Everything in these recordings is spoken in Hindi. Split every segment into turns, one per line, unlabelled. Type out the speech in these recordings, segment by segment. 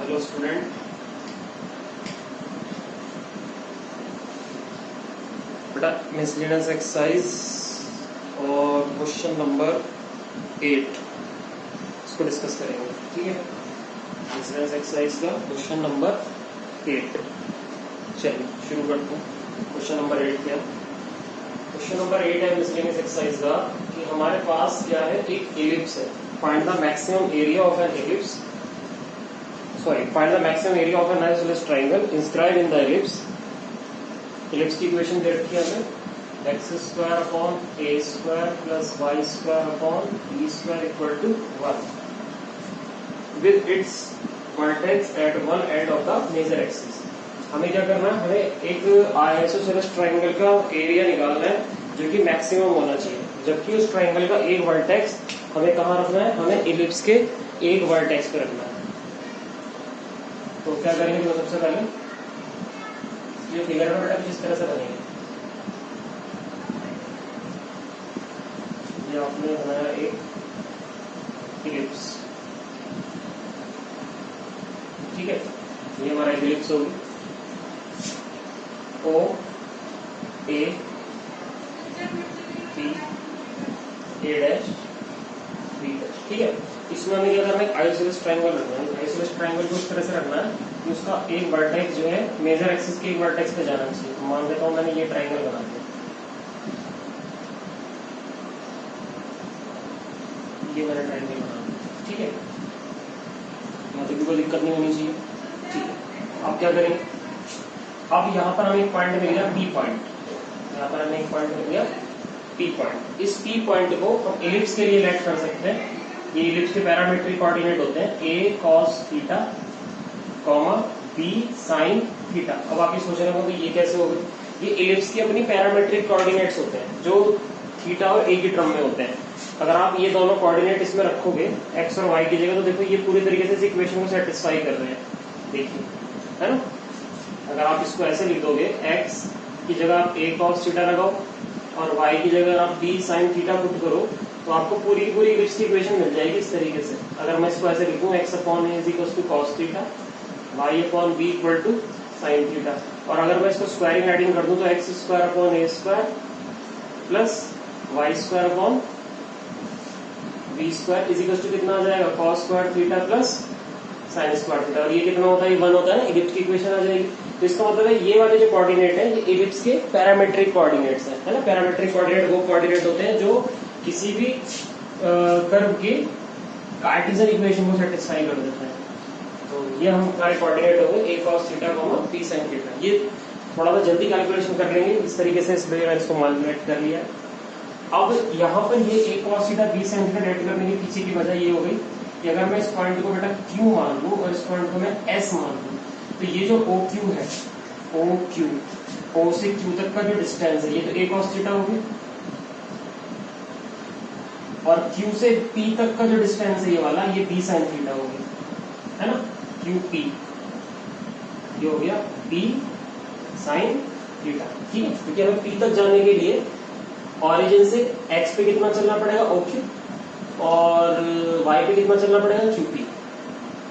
हेलो स्टूडेंट, बेटा मिसलेनियस एक्सरसाइज और क्वेश्चन नंबर 8 इसको डिस्कस करेंगे। ठीक है, मिसलेनियस एक्सरसाइज का क्वेश्चन नंबर 8। चलिए शुरू करते हैं। क्वेश्चन नंबर 8 क्या? क्वेश्चन नंबर 8 है मिसलेनियस एक्सरसाइज का कि हमारे पास क्या है, एक एलिप्स है। Find the maximum area of an ellipse, find the maximum area of an isosceles triangle inscribed in the ellipse। ellipse की इक्वेशन दे रखी है हमें, x square upon a square plus y square upon b square equal to 1 with its vertex at one end of the major axis। हमें क्या करना है, हमें एक आइसोसेलेस ट्राइंगल का एरिया निकालना है जो कि मैक्सिमम होना चाहिए, जबकि उस ट्राइंगल का एक वर्टेक्स हमें कहाँ रखना है, हमें एलिप्स के एक वर्टेक्स पे रखना है। तो क्या करेंगे, तो सबसे पहले ये फिगर में बेटा किस तरह से बनेंगे, ये आपने बनाया एक इलिप्स। ठीक है, ये हमारा इलिप्स होगी O A B A dash B dash. ठीक है, इसमें हमें क्या करना है, आइसोसेलेस ट्रायंगल रखना है। आइसोसेलेस ट्रायंगल को इस तरह से रखना है कि उसका एक वर्टेक्स जो है मेजर एक्सिस के एक वर्टेक्स पे जाना चाहिए। तो मान लेता हूं मैंने ये ट्रायंगल बना दिया, ये मैंने ट्रायंगल बना दिया। ठीक है, यहाँ पे कोई दिक्कत नहीं होनी चाहिए। ठीक है, अब क्या करेंगे, अब यहाँ पर हमें एक पॉइंट मिल गया पी पॉइंट, यहाँ पर हमें एक पॉइंट मिल गया पी पॉइंट। इस पी पॉइंट को हम एलिप्स के लिए लेट कर सकते हैं। ये एलिप्स के पैरामीट्रिक कोऑर्डिनेट होते हैं a cos theta comma b sin theta. अब आप ये सोच रहे हो कि ये कैसे हो गए, ये एलिप्स की अपनी पैरामीट्रिक कोऑर्डिनेट्स होते हैं जो थीटा और a की टर्म में होते हैं। अगर आप ये दोनों कोऑर्डिनेट इसमें रखोगे x और y की जगह, तो देखो ये पूरी तरीके से इस इक्वेशन को सेटिस्फाई कर रहे हैं। देखिए, है ना, अगर आप इसको ऐसे लिख दोगे, x की जगह आप a cos थीटा लगाओ और y की जगह आप b sin थीटा पुट करो, तो आपको पूरी पूरी एलिप्स की इक्वेशन मिल जाएगी इस तरीके से। अगर मैं इसको ऐसे लिखूं, x upon a is equal to cos theta, y upon b equal to sin theta, और अगर मैं इसको स्क्वायरिंग एडिंग कर दूं तो x square upon a square plus y square upon b square is equal to कितना आ जाएगा, cos square theta plus sin square theta. और ये कितना होता है, ये 1 होता है ना, एलिप्स की इक्वेशन आ जाएगी। तो इसका मतलब है ये वाले जो कोऑर्डिनेट है ये एलिप्स के पैरामीट्रिक कोऑर्डिनेट्स है ना। पैरामीट्रिक कोऑर्डिनेट वो कोऑर्डिनेट होते हैं जो किसी भी कर्व के कार्टेशियन इक्वेशन को सेटिस्फाई कर देते हैं। तो ये हम हमारे कोऑर्डिनेट हो गए a cos theta b sin theta. ये थोड़ा सा जल्दी कैलकुलेशन कर लेंगे इस तरीके से, इसलिए मैंने इसको कैलकुलेट कर लिया। अब यहाँ पर ये a cos theta b sin theta डेट करने के पीछे की वजह ये हो गई कि अगर मैं इस पॉइंट को बेटा Q मान लूं और इस पॉइंट को मैं S मान लूं, तो ये जो OQ है, OQ, O से Q तक का जो डिस्टेंस है ये तो a cos थीटा होगी, और Q से P तक का जो डिस्टेंस है ये वाला, ये B sin थीटा होगी, है ना। QP ये हो गया P sin थीटा। ठीक है, क्योंकि हमें P तक जाने के लिए ऑरिजिन से X पे कितना चलना पड़ेगा, OQ, और Y पे कितना चलना पड़ेगा, QP।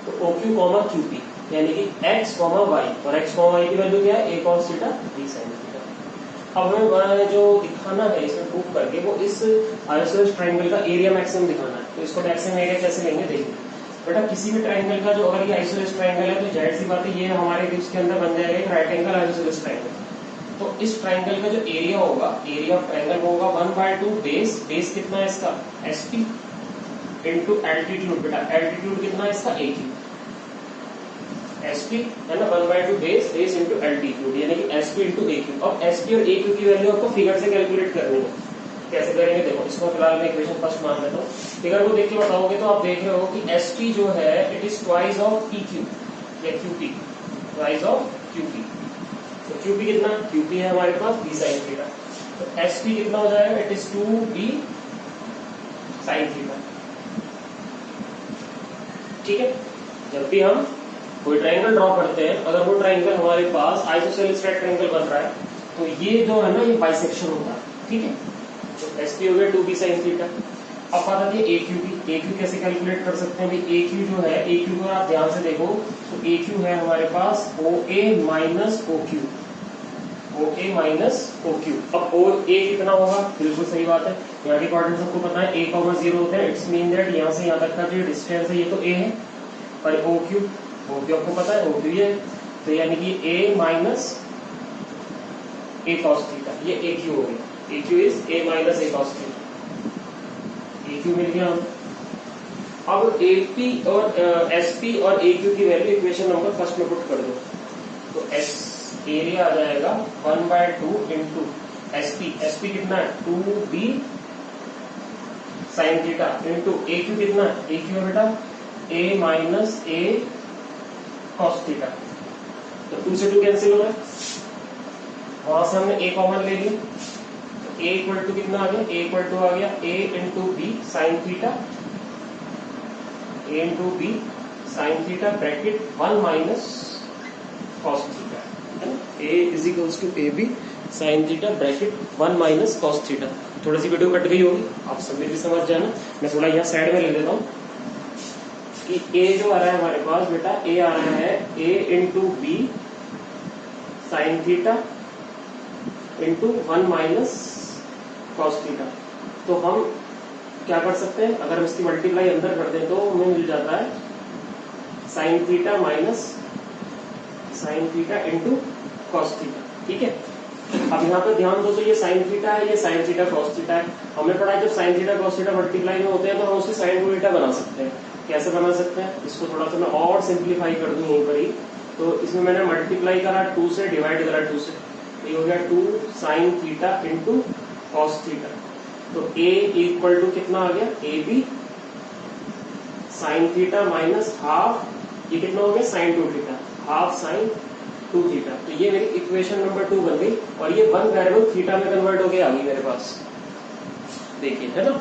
तो OQ कॉमा QP यानी कि X कॉमा Y, और X कॉमा Y की वैल्यू क्या है, a cos theta b sin theta. अब हमें जो दिखाना है इसमें प्रूफ करके, वो इस आइसोसेलेस ट्रायंगल का एरिया मैक्सिमम दिखाना है। तो इसको मैक्सिमम एरिया कैसे लेंगे, देखिए बेटा, किसी भी ट्रायंगल का जो, अगर ये आइसोसेलेस ट्रायंगल है तो जाहिर सी बात है ये हमारे एलिप्स के अंदर बन जाएगा एक राइट एंगल आइसोसेलेस ट्रायंगल। तो इस ट्रायंगल का जो एरिया होगा, एरिया ऑफ ट्रायंगल होगा 1/2 बेस। बेस कितना है इसका, SP इंटू एल्टीट्यूड। बेटा एल्टीट्यूड कितना है इसका, AQ, SP है ना, 1/2 बेस, बेस इंटू एल्टीट्यूड यानी कि SP इंटू AQ। अब SP और AQ की वैल्यू आपको फिगर से कैलकुलेट करनी है। कैसे करेंगे, देखो, इसको फिलहाल मैं इक्वेशन फर्स्ट मान लेता हूँ। फिगर को देख के बताओगे तो आप देख रहे हो कि SP जो है it is twice of PQ या QP, ट्वाइस ऑफ QP। तो QP कितना, QP है हमारे पास b sin थीटा, तो SP कितना हो जाएगा, it is 2b sin theta. ठीक है, जब भी हम कोई ट्रायंगल ड्रॉ करते हैं, अगर वो ट्रायंगल हमारे पास आइसोसेलेस ट्रायंगल बन रहा है, तो ये जो है ना, ये बाइसेक्शन होता है। ठीक है, तो SP हो गया 2b sin थीटा, अब बात आती है ए क्यू की। ए क्यू कैसे कैलकुलेट कर सकते हैं भाई? ए क्यू जो है, ए क्यू को आप ध्यान से देखो तो ए क्यू है हमारे पास ओ ए माइनस ओ क्यू, ओ ए माइनस ओ क्यू। अब ओ ए कितना होगा? बिल्कुल सही बात है, यहाँ के कोऑर्डिनेट सबको पता है, a कॉमा 0 होते हैं। इट्स मीन दैट यहाँ से यहाँ तक का जो डिस्टेंस है ये तो a है, और ओ क्यू आपको पता है, ओ क्यू ये है, तो यानी कि a minus A cos theta, ये ए क्यू हो गया। A Q is A minus A cos theta, A Q मिल गया हमें। अब एपी और एसपी और ए क्यू की वैल्यू इक्वेशन नंबर फर्स्ट में पुट कर दो, तो एस एरिया आ जाएगा 1/2 इंटू एसपी। एसपी कितना है? 2b साइन थीटा इंटू ए क्यू कितना है? ए क्यू है बेटा a minus A cos theta. तो 2 से 2 कैंसिल हो रहा है, वहां से हमने a कॉमन ले लिया, तो a इक्वल टू कितना आ गया? a इक्वल टू आ गया a into b sine theta, a into b sine theta bracket 1 minus cos theta, a is equals to a b sine theta bracket 1 minus cos theta. थोड़ी सी वीडियो कट गई होगी, आप सभी भी समझ जाना। मैं थोड़ा यहाँ साइड में लिख देता हूँ कि a जो आ रहा है हमारे पास बेटा, a आ रहा है a into b sine theta into 1 minus cos theta. तो हम क्या कर सकते हैं, अगर हम इसकी मल्टीप्लाई अंदर कर दें तो हमें मिल जाता है sign theta minus sine theta into cos theta. ठीक है, अब यहाँ पे ध्यान दो, तो ये साइन थीटा है, ये साइन थीटा कॉस थीटा है। हमने पढ़ा है जब sine theta cos theta multiply में होते हैं तो हम उसकी साइन टू थीटा बना सकते हैं। कैसे बना सकते हैं, इसको थोड़ा सा मैं और सिंप्लीफाई कर दूं यहीं पर ही। तो इसमें मैंने मल्टीप्लाई करा 2 से, डिवाइड करा 2 से, ये हो गया 2 sine theta into cos theta. तो a इक्वल टू कितना आ गया? A b sine theta minus half, ये कितना हो गया? Sine 2 theta, half sine 2 theta. तो ये मेरी इक्वेशन नंबर 2 बन गई, और ये 1 वेरिएबल थीटा में कन्वर्ट हो गया आ गई मेरे पास, देखिए, है ना।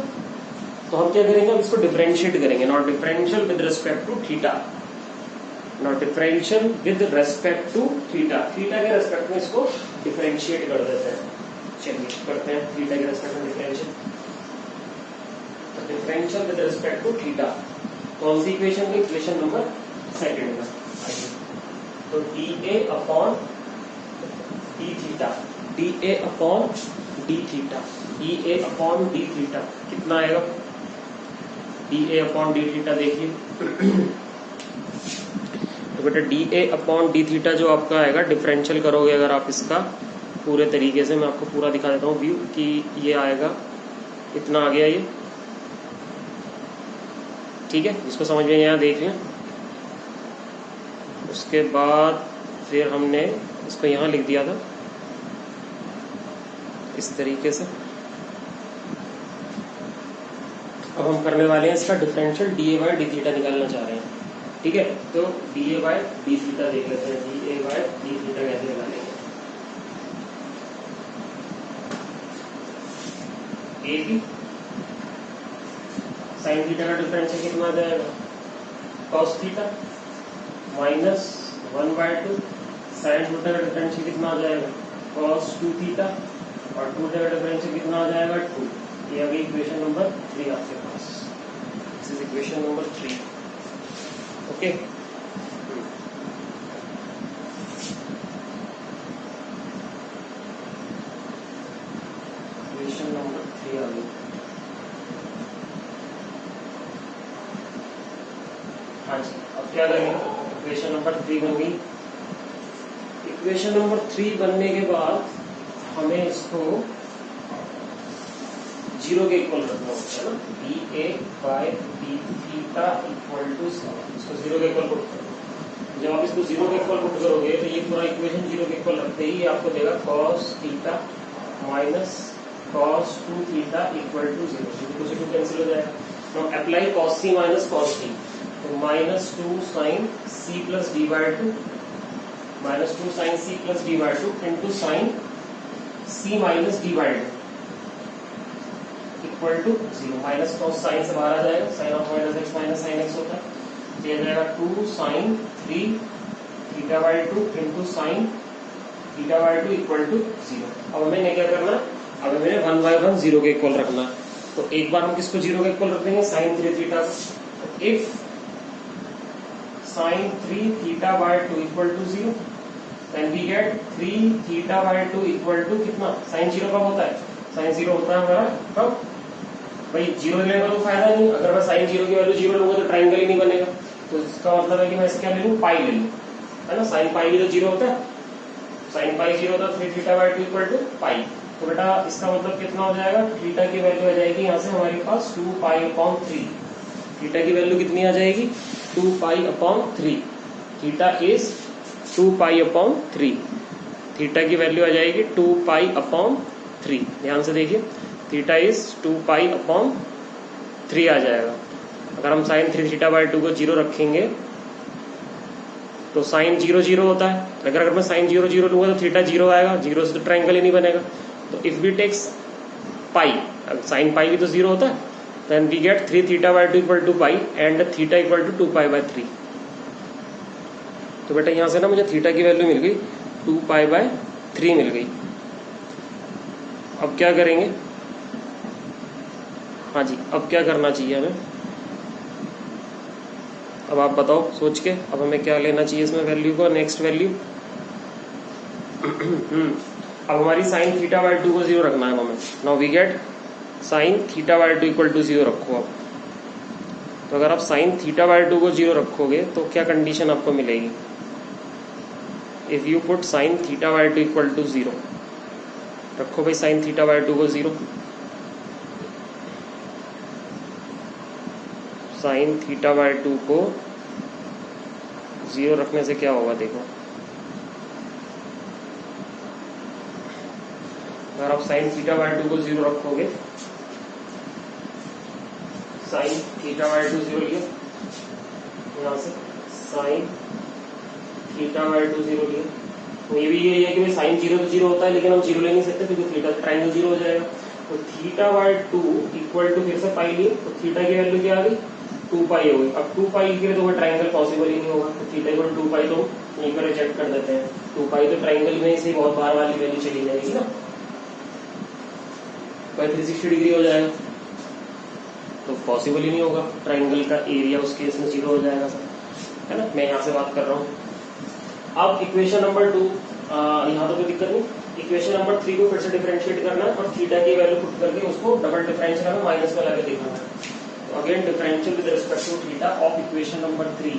तो हम क्या करेंगे, अब इसको डिफरेंशिएट करेंगे, not differential with respect to theta, not differential with respect to theta, theta के रेस्पेक्ट में इसको डिफरेंशिएट कर देते हैं। चलिए करते हैं थीटा के रेस्पेक्ट में डिफरेंशियल, तो differential with respect to theta. कौन सी इक्वेशन? इक्वेशन नंबर सेकंड में। तो d a upon d theta, d a upon d theta, d a upon d theta कितना आएगा? D a upon d theta देखिए, तो बेटा d a upon d theta जो आपका आएगा, डिफरेंशियल करोगे अगर आप इसका पूरे तरीके से, मैं आपको पूरा दिखा देता हूँ व्यू कि ये आएगा, इतना आ गया ये। ठीक है, इसको समझ में यहाँ देख लें। उसके बाद फिर हमने इसको यहाँ लिख दिया था इस तरीके से। अब हम करने वाले हैं इसका differential d a by d theta निकालना चाह रहे हैं। ठीक है, तो d a by d theta देख लेते हैं, d a by d theta कैसे निकालेंगे। ए बी साइन थीटा का डिफरेंशियल कितना आ जाएगा? Cos theta minus 1/2 sine theta का डिफरेंशियल कितना आ जाएगा? कॉस 2 थीटा, और 2 थीटा का डिफरेंशियल कितना आ जाएगा? 2। ये अभी इक्वेशन नंबर 3 आपके पास, this is equation number 3। Okay, equation number 3 आ गई। हाँ जी, अब क्या करेंगे, इक्वेशन नंबर 3 बन गई। इक्वेशन नंबर 3 बनने के बाद हमें इसको 0 के इक्वल रखना होता है ना, d a by d theta equal to, इसको 0 के इक्वल पुट करो। जब आप इसको 0 के इक्वल पुट करोगे तो ये पूरा इक्वेशन 0 के इक्वल रखते ही आपको देगा cos theta minus cos 2 theta equal to 0, 2 से 2 कैंसिल हो जाएगा। Now apply cos c minus cos d, तो -2 sine c plus d by 2, -2 sine c plus d by 2 into sine c minus d by 2 equal to 0। Minus cos sine से बाहर आ जाएगा, sine of minus x minus sine x होता है, तो ये जाएगा 2 sine 3 theta by 2 into sine theta by 2 equal to 0। अब हमें क्या करना है, अब हमें 1/1 0 के इक्वल रखना है। तो एक बार हम किसको 0 के इक्वल रख देंगे, साइन 3 थीटा को। If sine 3 theta by 2 equal to 0, then we get 3 theta by 2 equal to कितना, साइन 0 कब होता है, साइन 0 होता है हमारा कब, भाई 0 लेने का तो फायदा नहीं, अगर मैं साइन 0 की वैल्यू 0 लूंगा तो ट्राइंगल ही नहीं बनेगा। तो इसका मतलब है कि मैं इसे क्या ले लूं, पाई ले लूं, है ना। साइन पाई भी तो 0 होता है, साइन पाई 0 होता है, 3 थीटा बाय 2 इक्वल टू पाई। तो बेटा इसका मतलब कितना हो जाएगा, थीटा की वैल्यू आ जाएगी यहाँ से हमारे पास 2 पाई अपॉन 3। थीटा की वैल्यू कितनी आ जाएगी, 2 pi upon 3। Theta is 2 pi upon 3। Theta की वैल्यू आ जाएगी 2 पाई अपॉन 3। ध्यान से देखिए, थीटा इज 2 पाई अपॉन 3 आ जाएगा। अगर हम साइन 3 थीटा बाय 2 को 0 रखेंगे तो साइन 0 0 होता है, अगर मैं साइन 0 0 लूंगा तो थीटा 0 आएगा, 0 से तो ट्राइंगल ही नहीं बनेगा। तो if we takes pi, sine pi भी तो 0 होता है, then we get 3 theta by 2 equal to pi and theta equal to 2 pi by 3। तो बेटा यहां से ना मुझे थीटा की वैल्यू मिल गई 2 पाई बाय 3 मिल गई। अब क्या करेंगे, हाँ जी अब क्या करना चाहिए हमें, अब आप बताओ सोच के, अब हमें क्या लेना चाहिए इसमें वैल्यू को, नेक्स्ट वैल्यू। अब हमारी साइन थीटा बाय 2 को 0 रखना है हमें। Now we get sine theta by 2 equal to 0 रखो आप। तो अगर आप साइन थीटा बाय 2 को 0 रखोगे तो क्या कंडीशन आपको मिलेगी, if you put sine theta by 2 equal to 0, रखो भाई साइन थीटा बाय 2 को 0। साइन थीटा बाय 2 को 0 रखने से क्या होगा देखो, अगर आप साइन थीटा बाय 2 को 0 रखोगे, साइन थीटा बाय 2 0 लिया, यहां से साइन थीटा बाय 2 0 लिया, तो ये भी यही है कि भाई साइन 0 तो 0 होता है, लेकिन हम 0 ले नहीं सकते क्योंकि थीटा ट्राइंगल 0 हो जाएगा। तो थीटा बाय 2 इक्वल टू फिर से पाई लिए, तो थीटा की वैल्यू क्या आ गई, 2 पाई हो गई। अब 2 पाई के लिए तो ट्राइंगल पॉसिबल ही नहीं होगा, तो थीटा इक्वल 2 पाई तो यहीं पर रिजेक्ट कर देते हैं। 2 पाई तो ट्राइंगल में से बहुत बार वाली वैल्यू चली जाएगी ना, तो 360 डिग्री हो जाएगा, तो पॉसिबल ही नहीं होगा, ट्राइंगल का एरिया उस केस में 0 हो जाएगा सर, है ना। मैं यहाँ से बात कर रहा हूँ। अब इक्वेशन नंबर 2, यहाँ तो कोई दिक्कत नहीं। इक्वेशन नंबर 3 को फिर से डिफरेंशिएट करना है और थीटा की वैल्यू पुट करके उसको डबल डिफरेंशियल में माइनस में लाके देखना है। तो again differential with respect to theta of equation number 3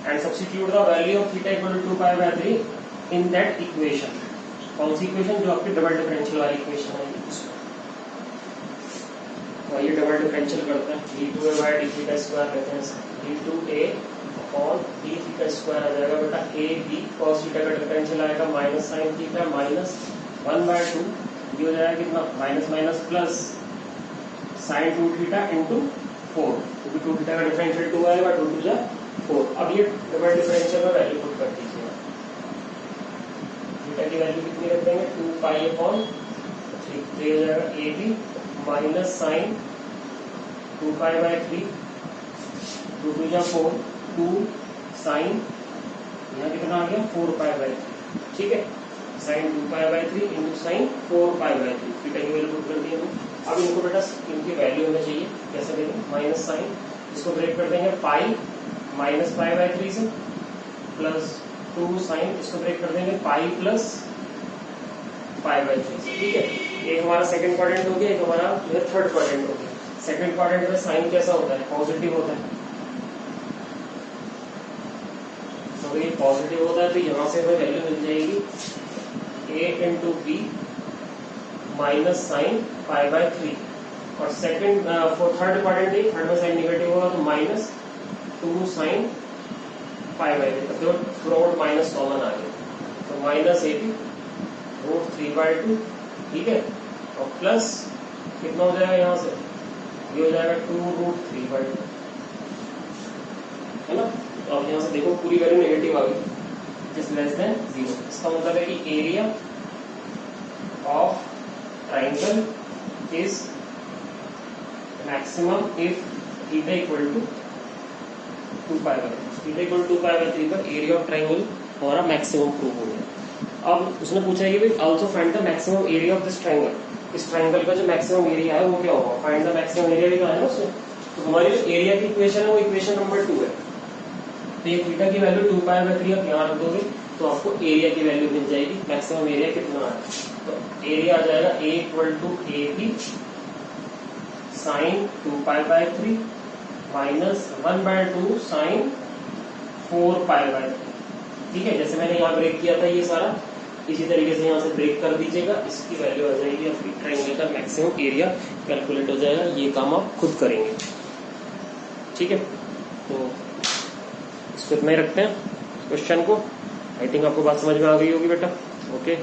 and substitute the value of theta equal to 2 pi by 3 in that equation. कौन सी इक्वेशन, जो आपकी डबल डिफरेंशियल वाली इक्वेशन है। तो ये डबल डिफरेंशियल करते हैं, d2a bye d theta square कहते हैं, d2a upon d theta square आ जाएगा बेटा a b cos थीटा का डिफरेंशियल आएगा minus sine theta minus 1 by 2, ये हो जाएगा कितना, minus minus plus sine 2 theta into 4, क्योंकि 2 थीटा का डिफरेंशियल 2 आएगा, 2 2 जा 4। अब ये डबल डिफरेंशियल में वैल्यू पुट कर दीजिए, थीटा की वैल्यू कितनी रख देंगे, 2 पाई अपॉन 3, तो हो जाएगा a b minus sine 2 pi by 3, 2 2 जा 4, 2 साइन यहाँ कितना आ गया 4 पाई बाय 3, ठीक है, sine 2 pi by 3 into sine 4 pi by 3, theta की वैल्यू पुट कर दी हमने। अब इनको बेटा इनकी वैल्यू हमें चाहिए, कैसे देंगे, माइनस साइन इसको ब्रेक कर देंगे पाई माइनस पाई बाय 3 से, प्लस 2 साइन इसको ब्रेक कर देंगे पाई प्लस पाई बाय 3 से, ठीक है। एक हमारा सेकंड क्वाड्रेंट हो गया, एक हमारा जो है थर्ड क्वाड्रेंट हो गया। सेकंड क्वाड्रेंट में साइन कैसा होता है, पॉजिटिव होता है, तो ये पॉजिटिव होता है, तो यहाँ से हमें वैल्यू मिल जाएगी a into b minus sine pi by 3। और सेकंड थर्ड क्वाड्रेंट है, थर्ड में साइन नेगेटिव होगा तो माइनस 2 साइन पाई बाय 3, तो थ्रू आउट माइनस कॉमन आ गया, तो minus a b root 3 by 2, ठीक है, और प्लस कितना हो जाएगा यहाँ से, ये हो जाएगा 2 रूट 3 बाय 2, है ना। तो अब यहाँ से देखो पूरी वैल्यू नेगेटिव आ गई, जिस लेस देन 0। इसका मतलब है कि area of triangle is maximum if theta equal to 2 pi by 3, theta equal to 2 pi by 3 पर एरिया ऑफ ट्राइंगल हमारा मैक्सिमम प्रूव हो गया। अब उसने पूछा है कि भाई also find the maximum area of this triangle, इस ट्राइंगल का जो मैक्सिमम एरिया है वो क्या होगा, फाइंड द मैक्सिमम एरिया भी कहा है ना उससे। तो हमारी जो एरिया की इक्वेशन है वो इक्वेशन नंबर 2 है। तो ये थीटा की वैल्यू 2π/3 आप यहाँ रख दोगे तो आपको एरिया की वैल्यू मिल जाएगी। मैक्सिमम एरिया कितना है, तो एरिया आ जाएगा A = AB sin 2π/3 minus 1/2 sin 4π/3। ठीक है, जैसे मैंने यहाँ ब्रेक किया था ये सारा, इसी तरीके से यहाँ से ब्रेक कर दीजिएगा, इसकी वैल्यू आ जाएगी आपकी ट्राइंगल का मैक्सिमम एरिया कैलकुलेट हो जाएगा। ये काम आप खुद करेंगे। ठीक है, तो इसको इतना ही रखते हैं क्वेश्चन को। आई थिंक आपको बात समझ में आ गई होगी बेटा। ओके।